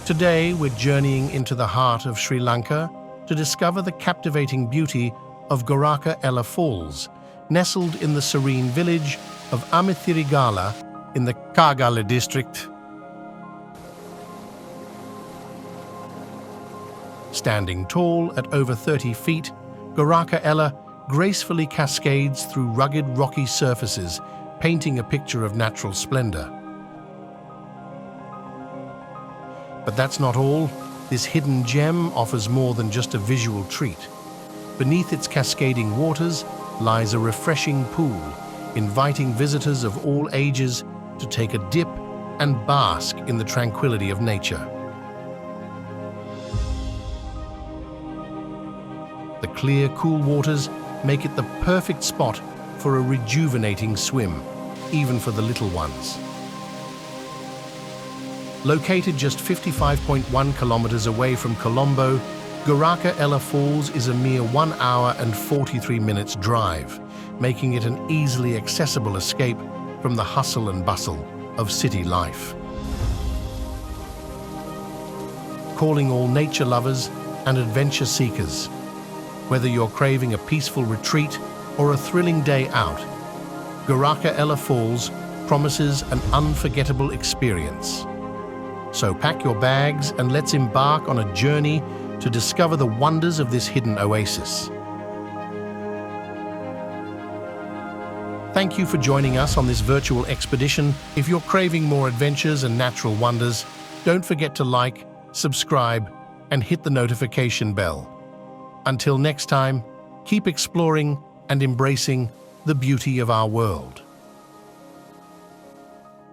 Today, we're journeying into the heart of Sri Lanka to discover the captivating beauty of Goraka Falls, nestled in the serene village of 𝙒𝙖𝙩𝙧𝙛𝙖 in the 𝙒𝙖𝙩𝙧𝙛𝙖 district. Standing tall at over 30 feet, Goraka gracefully cascades through rugged rocky surfaces, painting a picture of natural splendor. But that's not all. This hidden gem offers more than just a visual treat. Beneath its cascading waters lies a refreshing pool, inviting visitors of all ages to take a dip and bask in the tranquility of nature. The clear, cool waters make it the perfect spot for a rejuvenating swim, even for the little ones. Located just 55.1 kilometers away from Colombo, Goraka Falls is a mere 1 hour and 43 minutes drive, making it an easily accessible escape from the hustle and bustle of city life. Calling all nature lovers and adventure seekers. Whether you're craving a peaceful retreat or a thrilling day out, Goraka Falls promises an unforgettable experience. So pack your bags and let's embark on a journey to discover the wonders of this hidden oasis. Thank you for joining us on this virtual expedition. If you're craving more adventures and natural wonders, don't forget to like, subscribe, and hit the notification bell. Until next time, keep exploring and embracing the beauty of our world.